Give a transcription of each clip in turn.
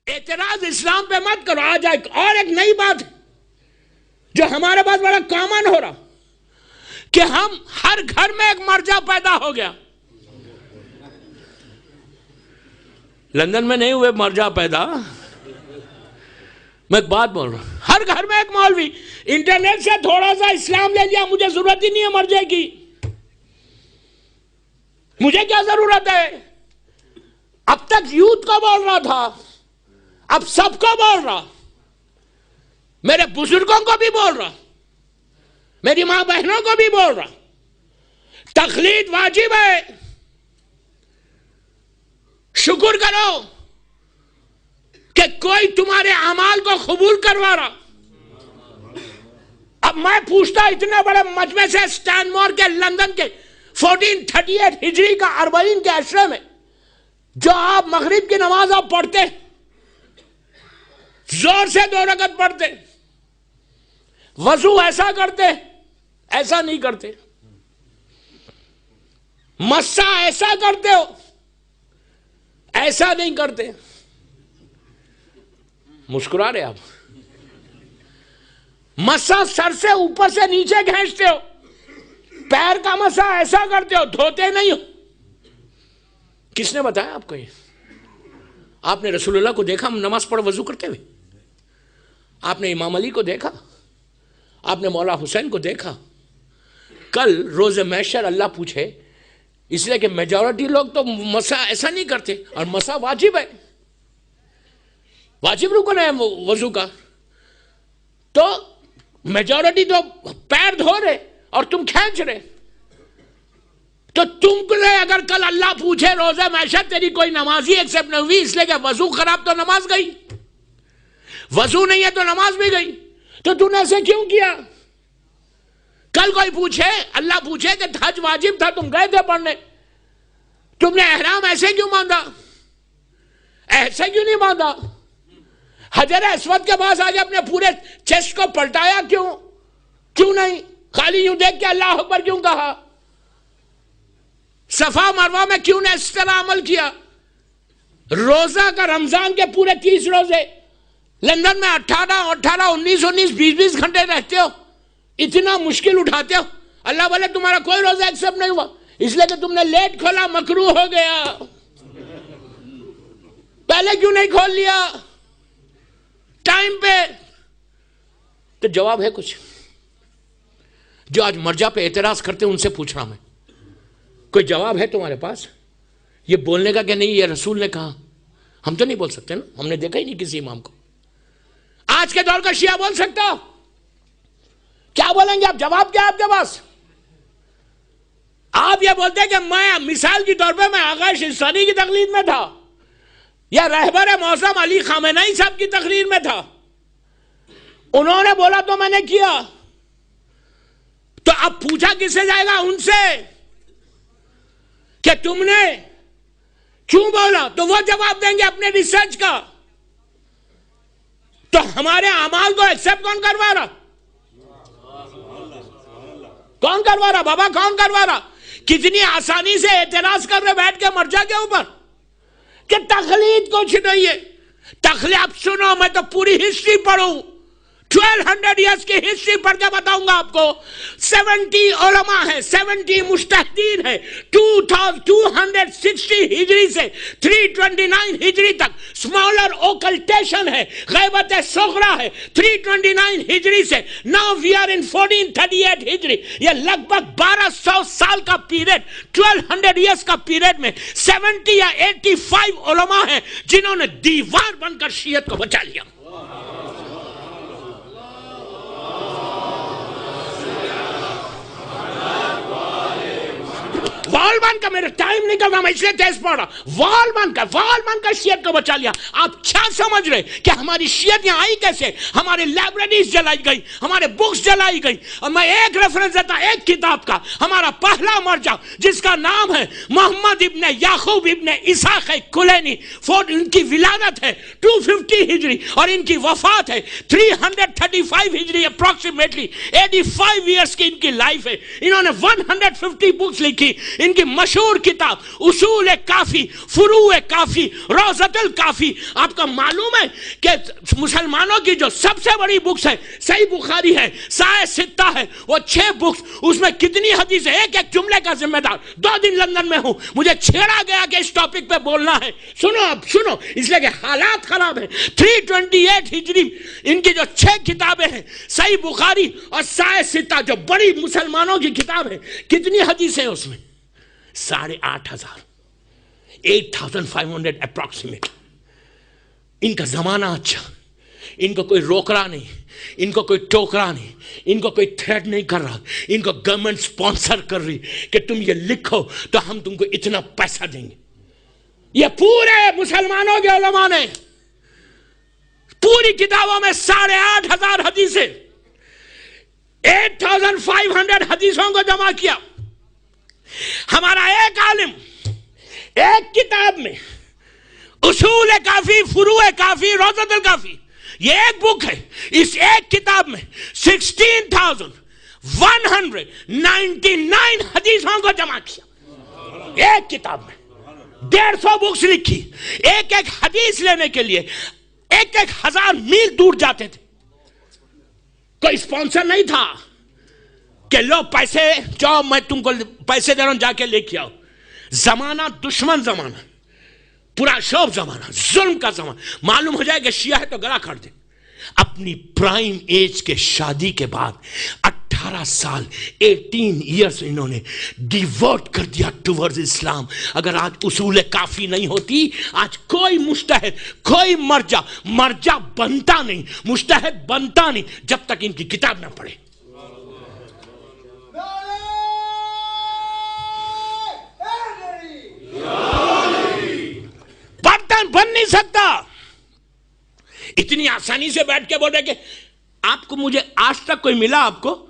اعتراض اسلام پہ مت کرو. آج ایک نئی بات ہے جو ہمارے پاس بڑا کامن ہو رہا کہ ہم ہر گھر میں ایک مرجع پیدا ہو گیا. لندن میں نہیں ہوئے مرجع پیدا, میں ایک بات بول رہا ہوں, ہر گھر میں ایک مولوی. انٹرنیٹ سے تھوڑا سا اسلام لے لیا, مجھے ضرورت ہی نہیں ہے مرجع کی, مجھے کیا ضرورت ہے. اب تک یوتھ کو بول رہا تھا, اب سب کو بول رہا, میرے بزرگوں کو بھی بول رہا, میری ماں بہنوں کو بھی بول رہا. تقلید واجب ہے, شکر کرو کہ کوئی تمہارے اعمال کو قبول کروا رہا. اب میں پوچھتا اتنے بڑے مجمع سے سٹینمور کے لندن کے 1438 ہجری کا 40 کے عشرے میں جو آپ مغرب کی نماز آپ پڑھتے, زور سے 2 رکعت پڑھتے, وضو ایسا کرتے, ایسا نہیں کرتے, مسا ایسا کرتے ہو, ایسا نہیں کرتے. مسکرا رہے آپ. مسا سر سے اوپر سے نیچے کھینچتے ہو, پیر کا مسا ایسا کرتے ہو, دھوتے نہیں ہو. کس نے بتایا آپ کو یہ؟ آپ نے رسول اللہ کو دیکھا نماز پڑھ وضو کرتے ہوئے؟ آپ نے امام علی کو دیکھا؟ آپ نے مولا حسین کو دیکھا؟ کل روز محشر اللہ پوچھے, اس لیے کہ میجورٹی لوگ تو مسا ایسا نہیں کرتے, اور مسا واجب ہے, واجب رکن ہے وضو کا. تو میجورٹی تو پیر دھو رہے اور تم کھینچ رہے. تو تم کو اگر کل اللہ پوچھے روزہ محشر تیری کوئی نمازی ایکسپٹ نہیں ہوئی اس لیے کہ وضو خراب تو نماز گئی, وضو نہیں ہے تو نماز بھی گئی, تو تم نے ایسے کیوں کیا؟ کل کوئی پوچھے, اللہ پوچھے کہ حج واجب تھا تم گئے تھے پڑھنے, تم نے احرام ایسے کیوں باندھا, ایسے کیوں نہیں باندھا؟ حجر اسود کے پاس آج اپنے پورے چیسٹ کو پلٹایا کیوں نہیں؟ خالی یوں دیکھ کے اللہ اکبر کیوں کہا؟ صفا مروہ میں کیوں نے اس طرح عمل کیا؟ روزہ کا رمضان کے پورے 30 روزے لندن میں 18 19 20 گھنٹے رہتے ہو, اتنا مشکل اٹھاتے ہو, اللہ بولے تمہارا کوئی روزہ ایکسپٹ نہیں ہوا اس لیے کہ تم نے لیٹ کھولا, مکروہ ہو گیا. پہلے کیوں نہیں کھول لیا ٹائم پہ؟ تو جواب ہے کچھ جو آج مرجع پہ اعتراض کرتے ہیں ان سے پوچھ رہا میں, کوئی جواب ہے تمہارے پاس یہ بولنے کا کہ نہیں یہ رسول نے کہا؟ ہم تو نہیں بول سکتے نا, ہم نے دیکھا ہی نہیں کسی امام کو. آج کے دور کا شیعہ بول سکتا؟ کیا بولیں گے آپ؟ جواب کیا آپ کے پاس؟ آپ یہ بولتے ہیں کہ میں مثال کی طور پہ میں آقا سستانی کی تقلید میں تھا, یا رہبر معظم علی خامنہئی صاحب کی تقریر میں تھا, انہوں نے بولا تو میں نے کیا. تو اب پوچھا کس سے جائے گا؟ ان سے کہ تم نے کیوں بولا, تو وہ جواب دیں گے اپنے ریسرچ کا. تو ہمارے اعمال کو ایکسپٹ کون کروا رہا؟ کون کروا رہا بابا, کون کروا رہا؟ کتنی آسانی سے اعتراض کر رہے بیٹھ کے مرجع کے اوپر کہ تقلید کچھ نہیں ہے. تقلید اب سنو, میں تو پوری ہسٹری پڑھوں, 1200 ایئرس کی ہسٹری پڑھ کے بتاؤں گا آپ کو. 70 علماء ہیں, 70 مجتہدین ہیں. 2260 ہجری سے 329 ہجری تک سمالر اوکلٹیشن ہے, غیبت صغرا ہے 329 ہجری سے. Now we are in 1438 ہجری. یہ لگ بھگ 1200 سال کا پیریڈ, 1200 ایئرس کا پیریڈ میں 70 یا 85 علماء ہیں جنہوں نے دیوار بن کر شیعت کو بچا لیا. وال بن کا, میرا ٹائم نکل رہا میں اس لیے تیز پڑھ رہا, وال بن کا شیعت کو بچا لیا. آپ کیا سمجھ رہے کہ ہماری شیعت یہاں آئی کیسے؟ ہماری لائبریریز جلائی گئی, ہمارے بکس جلائی گئی. اور میں ایک ریفرنس دیتا ایک کتاب کا, ہمارا پہلا مرجع جس کا نام ہے محمد ابن یعقوب ابن اسحاق کلینی, ان کی ولادت ہے 250 ہجری اور ان کی وفات ہے 335 ہجری, اپروکسیمیٹلی 85 ایئرس کی ان کی لائف ہے. انہوں نے 150 بکس لکھی. ان کی مشہور کتاب اصول کافی، فروع کافی، روضۃ الکافی. آپ کا معلوم ہے کہ مسلمانوں کی جو سب سے بڑی بکس ہے صحیح بخاری ہے، صحیح ستہ ہے، وہ 6 بکس، اس میں کتنی حدیث ہے؟ ایک ایک جملے کا ذمہ دار. 2 دن لندن میں ہوں، مجھے چھیڑا گیا کہ اس ٹاپک پہ بولنا ہے. سنو اب سنو، اس لیے کہ حالات خراب ہیں. 328 ہجری ان کی جو 6 کتابیں ہیں، صحیح بخاری اور صحیح ستہ، جو بڑی مسلمانوں کی کتاب ہے، کتنی حدیث ہیں اس میں؟ 8,500، 8,500 اپروکسیمیٹ. ان کا زمانہ اچھا، ان کو کوئی روک رہا نہیں، ان کو کوئی ٹوک رہا نہیں، ان کو کوئی تھریٹ نہیں کر رہا. ان کو گورنمنٹ سپانسر کر رہی کہ تم یہ لکھو تو ہم تم کو اتنا پیسہ دیں گے. یہ پورے مسلمانوں کے علماء نے پوری کتابوں میں 8,500 حدیثیں، 8,500 حدیثوں کو جمع کیا. ہمارا ایک عالم ایک کتاب میں اصول کافی، فروع کافی، روضۃ الکافی، یہ ایک بک ہے، اس ایک کتاب میں 16,199 حدیثوں کو جمع کیا. ایک کتاب میں 150 بکس لکھی. ایک ایک حدیث لینے کے لیے 1,000 میل دور جاتے تھے. کوئی اسپانسر نہیں تھا کہ لو پیسے جاؤ، میں تم کو پیسے دے رہا ہوں، جا کے لے کے آؤ. زمانہ دشمن زمانہ، پورا شوب زمانہ، ظلم کا زمانہ. معلوم ہو جائے کہ شیعہ ہے تو گلا کاٹ دے. اپنی پرائم ایج کے شادی کے بعد 18 سال 18 ایئرس انہوں نے ڈیورٹ کر دیا ٹورڈز اسلام. اگر آج اصول کافی نہیں ہوتی، آج کوئی مجتہد، کوئی مرجع بنتا نہیں، مجتہد بنتا نہیں جب تک ان کی کتاب نہ پڑھے. برتن بن نہیں سکتا. اتنی آسانی سے بیٹھ کے بول رہے کہ آپ کو، مجھے آج تک کوئی ملا آپ کو؟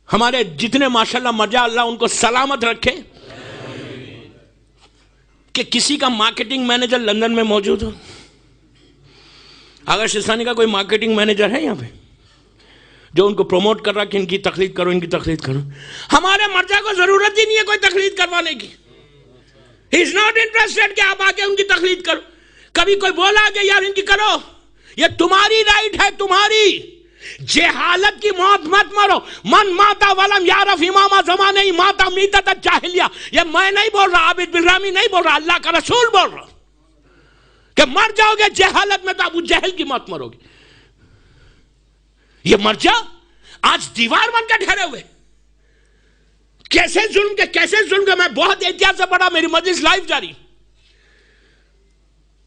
ہمارے جتنے ماشاءاللہ مرجع، اللہ ان کو سلامت رکھے، کہ کسی کا مارکیٹنگ مینیجر لندن میں موجود ہو؟ اگر شستانی کا کوئی مارکیٹنگ مینیجر ہے یہاں پہ جو ان کو پروموٹ کر رہا کہ ان کی تقلید کرو، ان کی تقلید کرو؟ ہمارے مرجع کو ضرورت ہی نہیں ہے کوئی تقلید کروانے کی. He is not interested کہ آپ آگے ان کی تقلید کرو. کبھی کوئی بولا کہ یار ان کی کرو؟ یہ تمہاری رائٹ ہے، تمہاری. جہالت کی موت مت مرو. من ماتا ولم یعرف امام زمانے ماتا میتۃ الجاہلیہ. یہ میں نہیں بول رہا، عابد بن رامی نہیں بول رہا، اللہ کا رسول بول رہا کہ مر جاؤ گے جہالت میں تو ابو جہل کی موت مرو گے. یہ مرجع آج دیوار بن کے ٹھہرے ہوئے. کیسے ظلم کے، کیسے ظلم کے. میں بہت احتیاط سے پڑھا، میری مجلس لائیو جاری.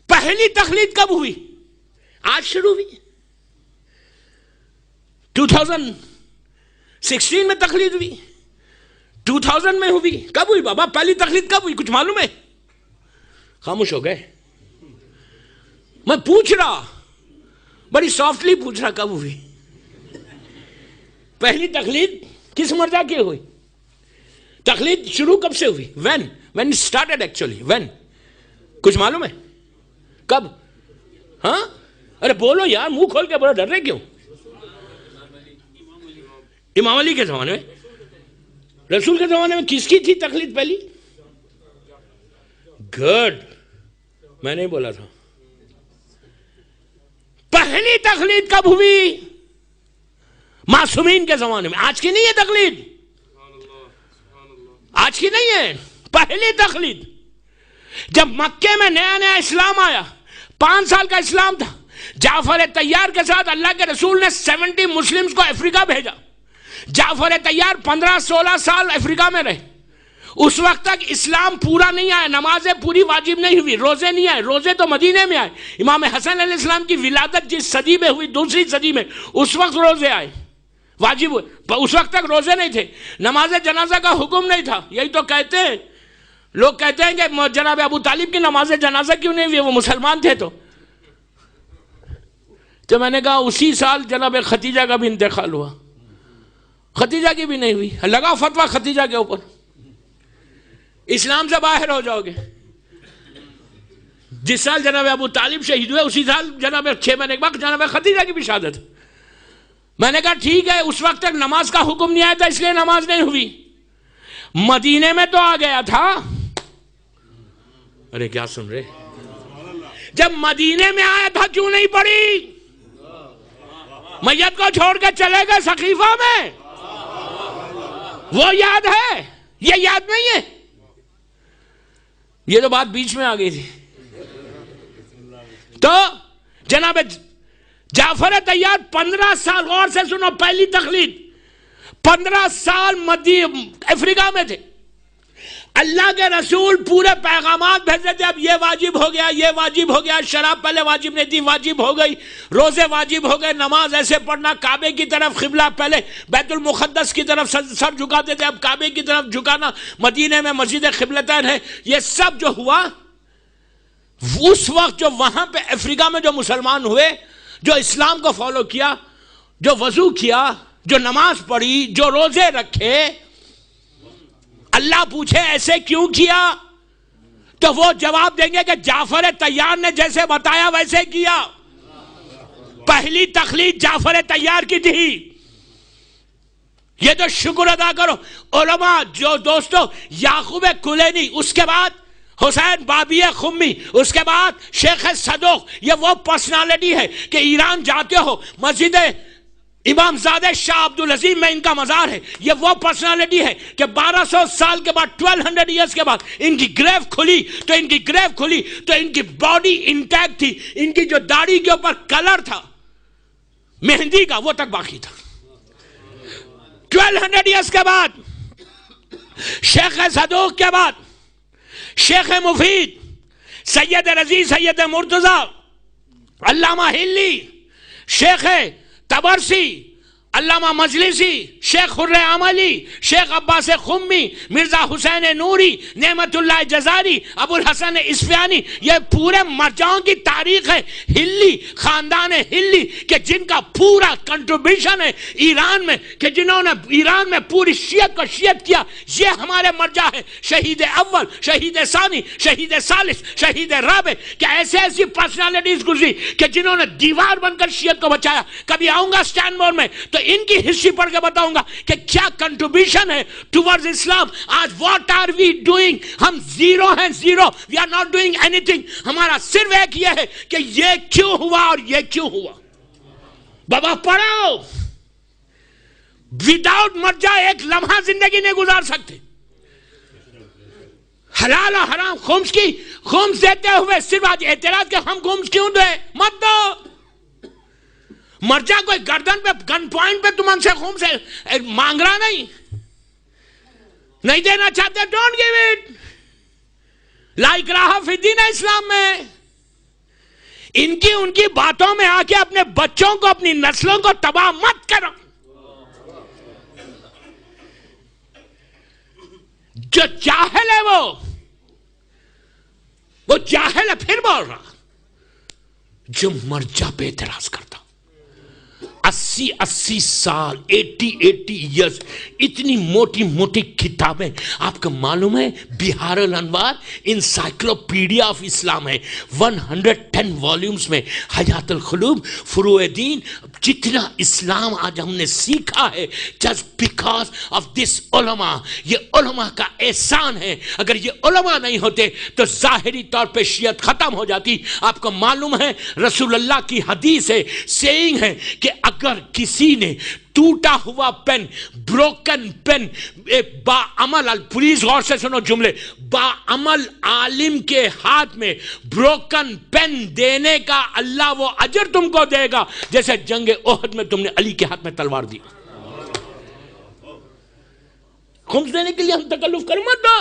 پہلی تقلید کب ہوئی؟ آج شروع ہوئی. 2016 میں تقلید ہوئی، 2000 میں ہوئی. کب ہوئی بابا پہلی تقلید؟ کب ہوئی؟ کچھ معلوم ہے؟ خاموش ہو گئے. میں پوچھ رہا، بڑی سافٹلی پوچھ رہا، کب ہوئی پہلی تقلید؟ کس مرجع کی ہوئی؟ تقلید شروع کب سے ہوئی؟ when it started actually when؟ کچھ معلوم ہے کب؟ ہاں ارے بولو یار، منہ کھول کے بولو، ڈر رہے کیوں؟ امام علی کے زمانے میں، رسول کے زمانے میں کس کی تھی تقلید پہلی؟ گڈ، میں نہیں بولا تھا. پہلی تقلید کب ہوئی؟ معصومین کے زمانے میں. آج کی نہیں ہے تقلید، آج کی نہیں ہے. پہلی تقلید جب مکے میں نیا نیا اسلام آیا، 5 سال کا اسلام تھا. جعفر طیار کے ساتھ اللہ کے رسول نے 70 مسلمز کو افریقہ بھیجا. جعفر طیار 15-16 سال افریقہ میں رہے. اس وقت تک اسلام پورا نہیں آیا، نمازیں پوری واجب نہیں ہوئی، روزے نہیں آئے. روزے تو مدینے میں آئے. امام حسن علیہ السلام کی ولادت جس صدی میں ہوئی، 2ری صدی میں، اس وقت روزے آئے، واجب ہوئے. اس وقت تک روزے نہیں تھے. نماز جنازہ کا حکم نہیں تھا. یہی تو کہتے ہیں لوگ، کہتے ہیں کہ جناب ابو طالب کی نماز جنازہ کیوں نہیں ہوئی؟ وہ مسلمان تھے. تو میں نے کہا اسی سال جناب ختیجہ کا بھی انتقال ہوا، ختیجہ کی بھی نہیں ہوئی. لگا فتویٰ ختیجہ کے اوپر، اسلام سے باہر ہو جاؤ گے. جس سال جناب ابو طالب شہید ہوئے، اسی سال جناب 6 مہینے کے بعد جناب ختیجہ کی بھی شہادت. میں نے کہا ٹھیک ہے، اس وقت تک نماز کا حکم نہیں آیا تھا، اس لیے نماز نہیں ہوئی. مدینے میں تو آ گیا تھا. ارے کیا سن رہے؟ جب مدینے میں آیا تھا کیوں نہیں پڑھی؟ میت کو چھوڑ کے چلے گئے سقیفہ میں. وہ یاد ہے، یہ یاد نہیں ہے. یہ تو بات بیچ میں آ گئی تھی. تو جناب جعفر طیار 15 سال، غور سے سنو، پہلی تخلیق 15 سال افریقہ میں تھے. اللہ کے رسول پورے پیغامات بھیجتے تھے. اب یہ واجب ہو گیا، یہ واجب ہو گیا، شراب پہلے واجب نہیں تھی، واجب ہو گئی، روزے واجب ہو گئے، نماز ایسے پڑھنا، کعبے کی طرف قبلہ، پہلے بیت المقدس کی طرف سر جھکاتے تھے، اب کعبے کی طرف جھکانا، مدینے میں مسجد قبلتین ہے. یہ سب جو ہوا اس وقت، جو وہاں پہ افریقہ میں جو مسلمان ہوئے، جو اسلام کو فالو کیا، جو وضو کیا، جو نماز پڑھی، جو روزے رکھے، اللہ پوچھے ایسے کیوں کیا؟ تو وہ جواب دیں گے کہ جعفر طیار نے جیسے بتایا ویسے کیا. پہلی تخلیق جعفر طیار کی تھی. یہ تو شکر ادا کرو. علماء جو دوستو، یعقوب کلینی، اس کے بعد حسین بابی خمی، اس کے بعد شیخ صدوق، یہ وہ پرسنالٹی ہے کہ ایران جاتے ہو مسجد امام زادہ شاہ عبدالعظیم میں ان کا مزار ہے. یہ وہ پرسنالٹی ہے کہ 1200 سال کے بعد، 1200 ایئرز کے بعد ان کی گریو کھلی تو ان کی باڈی انٹیکٹ تھی. ان کی جو داڑھی کے اوپر کلر تھا مہندی کا، وہ تک باقی تھا. 1200 ایئرز کے بعد شیخ صدوق کے بعد شیخ مفید، سید رضی، سید مرتضی، علامہ ہلی، شیخ تبرسی، علامہ مجلسی، شیخ خرِ عملی، شیخ عباس خمی، مرزا حسین نوری، نعمت اللہ جزاری، ابو الحسن اصفہانی. یہ پورے مرجعوں کی تاریخ ہے. ہلی، خاندان ہلی، کہ جن کا پورا کنٹریبیوشن ہے ایران میں، کہ جنہوں نے ایران میں پوری شیعت کو شیعت کیا. یہ ہمارے مرجع ہے. شہید اول، شہید ثانی، شہید ثالث، شہید رابع، کہ ایسی پرسنالٹیز گزری کہ جنہوں نے دیوار بن کر شیعت کو بچایا. کبھی آؤں گا سٹینڈ مور میں تو ان کی ہسٹری پڑھ کے بتاؤں گا کہ کیا کنٹریبیوشن ہے ٹورڈز اسلام. آج واٹ آر وی ڈوئنگ؟ ہم زیرو ہیں، zero. We are not doing anything. ہمارا صرف ایک یہ ہے کہ یہ کیوں ہوا اور یہ کیوں ہوا. بابا پڑھو. وداؤٹ مرجع ایک لمحہ زندگی نہیں گزار سکتے. حلال و حرام، خمس دیتے ہوئے صرف آج اعتراض کہ ہم خمس کیوں دیں. مت دو. مرجع کوئی گردن پہ، گن پوائنٹ پہ تم ان سے خون سے مانگ رہا نہیں دینا چاہتے، ڈونٹ گیو اٹ. لا اکراہ فی الدین ہے اسلام میں. ان کی باتوں میں آ کے اپنے بچوں کو، اپنی نسلوں کو تباہ مت کرو. جو جاہل ہے وہ جاہل ہے. پھر بول رہا جو مرجع پہ اعتراض کرتا 80 سال، 80 ایئرز، اتنی موٹی کتابیں. آپ کو معلوم ہے بہار الانوار انسائکلوپیڈیا آف اسلام ہے، 110 والیومز میں. حیات القلوب، فروع دین. جتنا اسلام آج ہم نے سیکھا ہے جسٹ بیکاز آف دس علماء. یہ علماء کا احسان ہے. اگر یہ علماء نہیں ہوتے تو ظاہری طور پہ شیعت ختم ہو جاتی. آپ کو معلوم ہے رسول اللہ کی حدیث ہے، سیئنگ ہے کہ اگر کسی نے ٹوٹا ہوا پین، بروکن پین، باعمل، پلیز غور سے سنو جملے، باعمل عالم کے ہاتھ میں بروکن پین دینے کا اللہ وہ اجر تم کو دے گا جیسے جنگ احد میں تم نے علی کے ہاتھ میں تلوار دی. خمس دینے کے لیے ہم تکلف کر مت دو.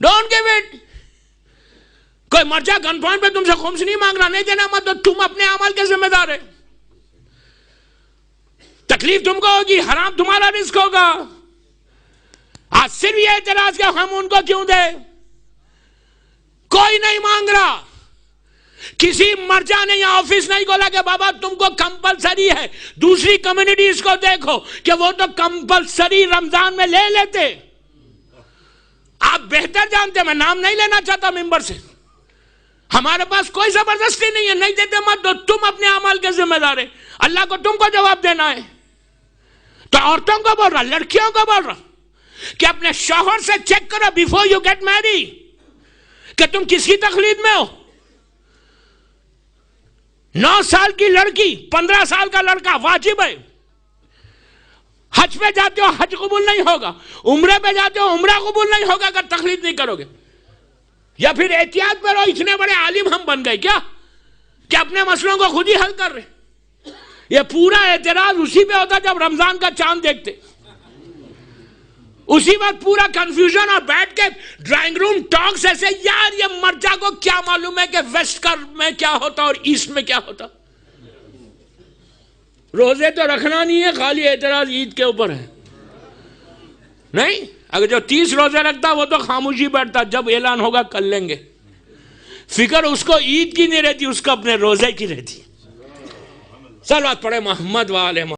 Don't give it. کوئی مرجع گن پوائنٹ پہ تم سے خمس نہیں مانگ رہا، نہیں دینا مت دو. تم اپنے عمل کے ذمہ دار ہے. تکلیف تم کو ہوگی، حرام تمہارا رزق ہوگا. آج صرف یہ اعتراض کہ ہم ان کو کیوں دیں. کوئی نہیں مانگ رہا. کسی مرجع نے یا آفس نہیں کھولا کہ بابا تم کو کمپلسری ہے. دوسری کمیونٹیز کو دیکھو کہ وہ تو کمپلسری رمضان میں لے لیتے. آپ بہتر جانتے، میں نام نہیں لینا چاہتا ممبر سے. ہمارے پاس کوئی زبردستی نہیں ہے. نہیں دیتے مت دو. تم اپنے اعمال کے ذمہ دار ہے. اللہ کو تم کو جواب دینا ہے. تو عورتوں کو بول رہا، لڑکیوں کو بول رہا کہ اپنے شوہر سے چیک کرو بیفور یو گیٹ میری کہ تم کس کی تقلید میں ہو. 9 سال کی لڑکی 15 سال کا لڑکا واجب ہے. حج پہ جاتے ہو حج قبول نہیں ہوگا, عمرے پہ جاتے ہو عمرہ قبول نہیں ہوگا اگر تقلید نہیں کرو گے. یا پھر احتیاط پہ رہو, اتنے بڑے عالم ہم بن گئے کیا کہ اپنے مسئلوں کو خود ہی حل کر رہے. یہ پورا اعتراض اسی پہ ہوتا جب رمضان کا چاند دیکھتے, اسی وقت پورا کنفیوژن, اور بیٹھ کے ڈرائنگ روم ٹاکس ایسے, یار یہ مرجع کو کیا معلوم ہے کہ ویسٹ میں کیا ہوتا اور ایسٹ میں کیا ہوتا. روزے تو رکھنا نہیں ہے, خالی اعتراض عید کے اوپر ہے. نہیں, اگر جو 30 روزے رکھتا وہ تو خاموشی بیٹھتا, جب اعلان ہوگا کر لیں گے. فکر اس کو عید کی نہیں رہتی, اس کو اپنے روزے کی رہتی. صلوات پڑھے محمد وآلہ محمد.